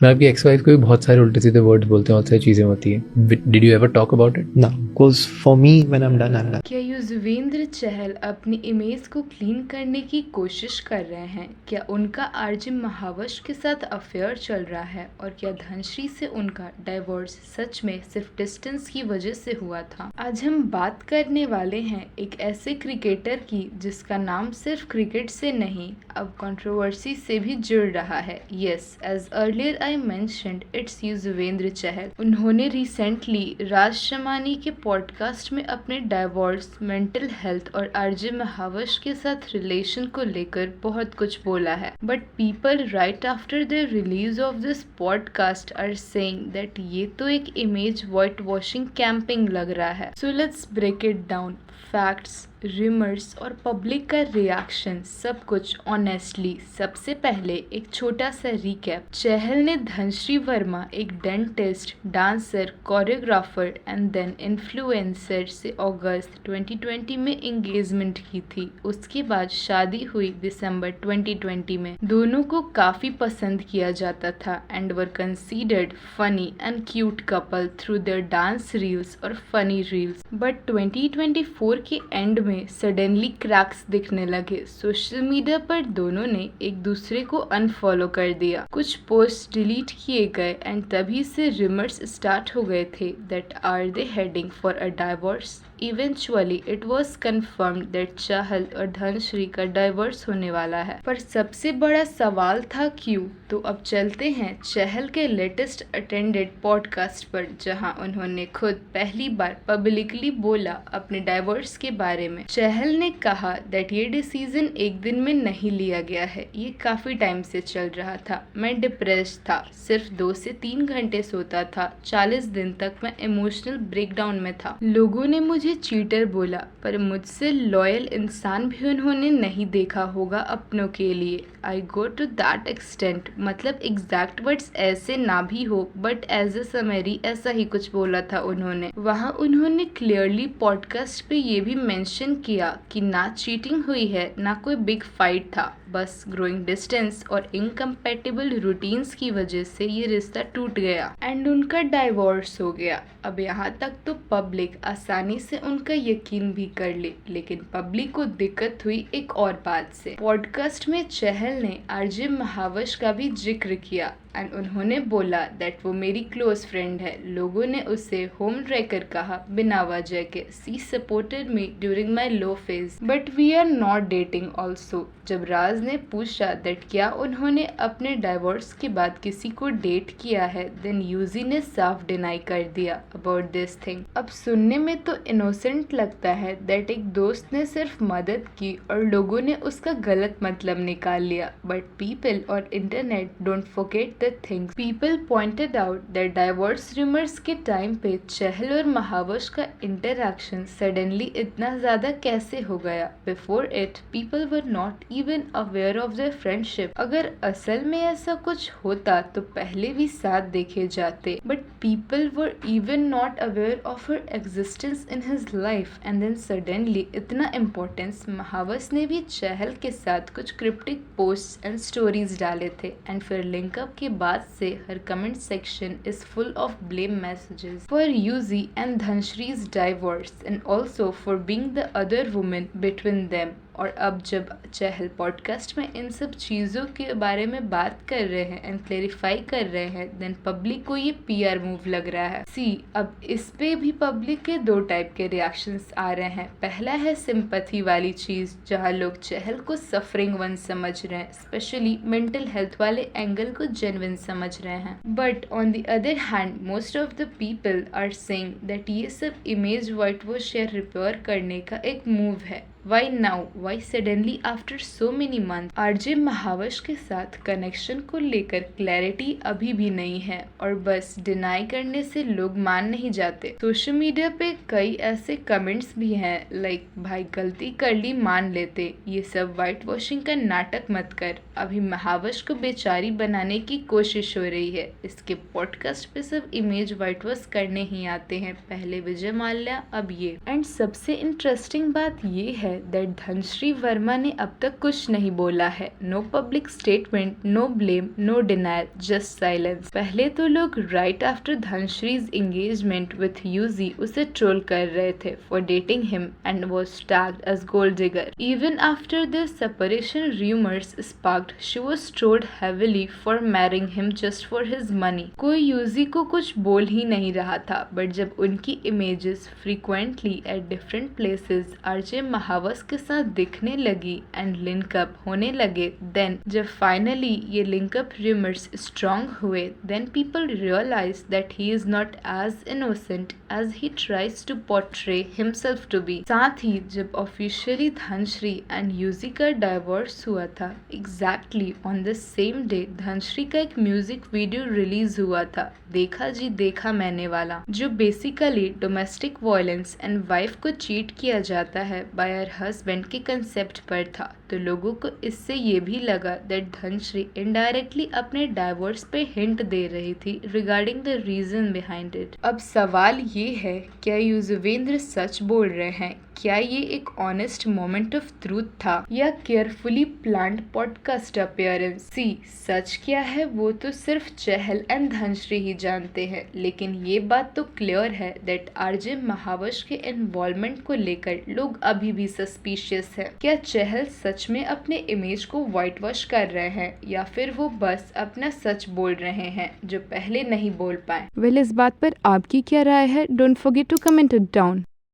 मैं आपकी ex wife को भी बहुत सारे उल्टे सीधे वर्ड्स बोलते हैं, बहुत सारी चीज़ें होती हैं. Did you ever talk about it? No, because for me, when I'm done, I'm done. क्या युजवेंद्र चहल अपनी इमेज को क्लीन करने की कोशिश कर रहे हैं? क्या उनका आरजे महावश के साथ अफेयर चल रहा है? और क्या धनश्री से उनका डाइवोर्स सच में सिर्फ डिस्टेंस की वजह से हुआ था? आज हम बात करने वाले हैं एक ऐसे क्रिकेटर की जिसका नाम सिर्फ क्रिकेट से नहीं अब कंट्रोवर्सी से भी जुड़ रहा है. Yes, as earlier I mentioned, it's Yuzvendra Chahal. उन्होंने रिसेंटली राज शमानी के पॉडकास्ट में अपने डाइवोर्स, मेंटल हेल्थ और आरजे महावश के साथ रिलेशन को लेकर बहुत कुछ बोला है. But people right after the release of this podcast are saying that ये तो एक इमेज व्हाइट वॉशिंग कैंपिंग लग रहा है. So let's break it down. Facts, rumours और पब्लिक का रिएक्शन, सब कुछ ऑनेस्टली. सबसे पहले एक छोटा सा रिकैप. चहल ने धनश्री वर्मा, एक dentist, dancer, choreographer and then influencer से अगस्त 2020 में एंगेजमेंट की थी. उसके बाद शादी हुई दिसंबर 2020 में. दोनों को काफी पसंद किया जाता था and were considered funny and cute couple through their dance reels और फनी रील्स. बट 2024 के एंड में सडनली क्रैक्स दिखने लगे. सोशल मीडिया पर दोनों ने एक दूसरे को अनफॉलो कर दिया. कुछ पोस्ट डिलीट किए गए एंड तभी से रिमर्स स्टार्ट हो गए थे that are they heading for a divorce. Eventually, it was confirmed that Chahal और धनश्री का डाइवोर्स होने वाला है. पर सबसे बड़ा सवाल था क्यों? तो अब चलते हैं चहल के लेटेस्ट अटेंडेड पॉडकास्ट पर, जहां उन्होंने खुद पहली बार पब्लिकली बोला अपने डाइवोर्स के बारे में. चहल ने कहा दैट ये डिसीजन एक दिन में नहीं लिया गया है, ये काफी टाइम से चल रहा था. मैं डिप्रेस्ड था, सिर्फ 2 से 3 घंटे सोता था, 40 दिन तक मैं इमोशनल ब्रेकडाउन में था. लोगों ने मुझे चीटर बोला, पर मुझसे लॉयल इंसान भी उन्होंने नहीं देखा होगा अपनों के लिए. आई गो टू दैट एक्सटेंट, मतलब एग्जैक्ट वर्ड्स ऐसे ना भी हो बट एज ए समरी ऐसा ही कुछ बोला था उन्होंने. वहाँ उन्होंने क्लियरली पॉडकास्ट पे ये भी मेंशन किया कि ना चीटिंग हुई है, ना कोई बिग फाइट था, बस ग्रोइंग डिस्टेंस और इनकम्पैटिबल रूटीन्स की वजह से ये रिश्ता टूट गया एंड उनका डाइवोर्स हो गया. अब यहाँ तक तो पब्लिक आसानी से उनका यकीन भी कर ले, लेकिन पब्लिक को दिक्कत हुई एक और बात से. पॉडकास्ट में चहल ने आरजे महावश का भी जिक्र किया एंड उन्होंने बोला दैट वो मेरी क्लोज फ्रेंड है. लोगों ने उसे होम रेकर कहा बिना वजह के. She supported me during my low phase but we are not dating also. जब राज ने पूछा दैट क्या उन्होंने अपने डाइवोर्स के बाद किसी को डेट किया है, देन यूजी ने साफ डिनाई कर दिया अबाउट दिस थिंग. अब सुनने में तो इनोसेंट लगता है दैट एक दोस्त ने सिर्फ मदद की और लोगों ने उसका गलत मतलब निकाल लिया. बट पीपल और internet don't forget the things. People pointed out that divorce rumors के टाइम पे चहल और महावश का इंटरैक्शन सडनली इतना ज्यादा कैसे हो गया. Before it, people were not even aware of their friendship. अगर असल में ऐसा कुछ होता तो पहले भी साथ देखे जाते. But people were even not aware of her existence in his life. And then suddenly इतना importance महावश ने भी चहल के साथ कुछ क्रिप्टिक पोस्ट एंड स्टोरीज डाले थे एंड फिर लिंकअप के बाद से हर comment section is full of blame messages for Yuzi and Dhanashree's divorce and also for being the other women between them. और अब जब चहल पॉडकास्ट में इन सब चीज़ों के बारे में बात कर रहे हैं एंड क्लेरिफाई कर रहे हैं, देन पब्लिक को ये पीआर मूव लग रहा है. सी, अब इस पे भी पब्लिक के 2 टाइप के रिएक्शंस आ रहे हैं. पहला है सिंपैथी वाली चीज़, जहाँ लोग चहल को सफरिंग वन समझ रहे हैं, स्पेशली मेंटल हेल्थ वाले एंगल को जेन्युइन समझ रहे हैं. But on the other hand most of the people are saying that ये सब इमेज व्हाइट वॉश या रिपेयर करने का एक मूव है. Why now? Why suddenly after so many months? RJ Mahvash के साथ कनेक्शन को लेकर क्लैरिटी अभी भी नहीं है और बस डिनाई करने से लोग मान नहीं जाते. सोशल मीडिया पे कई ऐसे कमेंट्स भी हैं लाइक भाई गलती कर ली मान लेते, ये सब वाइट वॉशिंग का नाटक मत कर. अभी महावश को बेचारी बनाने की कोशिश हो रही है. इसके पॉडकास्ट पे सब इमेज वाइट वॉश करने ही आते हैं, पहले विजय माल्या अब ये. एंड सबसे इंटरेस्टिंग बात ये है है दैट धनश्री वर्मा ने अब तक कुछ नहीं बोला है। No public statement, no blame, no denial, just silence. पहले तो लोग right after Dhanashree's engagement with Yuzi उसे ट्रोल कर रहे थे for dating him and was tagged as gold digger. Even after their separation rumors sparked, she was trolled heavily for marrying him just for his money. कोई UG को कुछ बोल ही नहीं रहा था, बट जब उनकी images frequently at different places RJ Mahvash के साथ दिखने लगी एंड लिंकअप होने लगे, देन जब फाइनली ये लिंकअप rumors स्ट्रॉन्ग हुए, then people realise that he is not as innocent as he tries to portray himself to be. साथ ही जब ऑफिशियली धनश्री एंड यूजी का डाइवोर्स हुआ था, exactly on the same day Dhanashree का एक म्यूजिक वीडियो रिलीज हुआ था, देखा जी देखा मैंने वाला, जो basically domestic violence and wife को चीट किया जाता है बाय हर हस्बैंड के कंसेप्ट पर था। तो लोगों को इससे ये भी लगा दैट धनश्री इनडायरेक्टली अपने डाइवोर्स पे हिंट दे रही थी regarding the reason behind it. अब सवाल ये है, क्या युजवेंद्र सच बोल रहे हैं? क्या ये एक ऑनेस्ट मोमेंट ऑफ ट्रूथ था या केयरफुली प्लान्ड पॉडकास्ट अपीयरेंस? सच क्या है वो तो सिर्फ चहल एंड धनश्री ही जानते हैं, लेकिन ये बात तो क्लियर है दैट आरजे महावश के इन्वॉल्वमेंट को लेकर लोग अभी भी सस्पिशियस है। क्या चहल सच में अपने इमेज को व्हाइट वॉश कर रहे हैं या फिर वो बस अपना सच बोल रहे हैं जो पहले नहीं बोल पाए? वेल, इस बात पर आपकी क्या राय है? Don't forget to comment it down.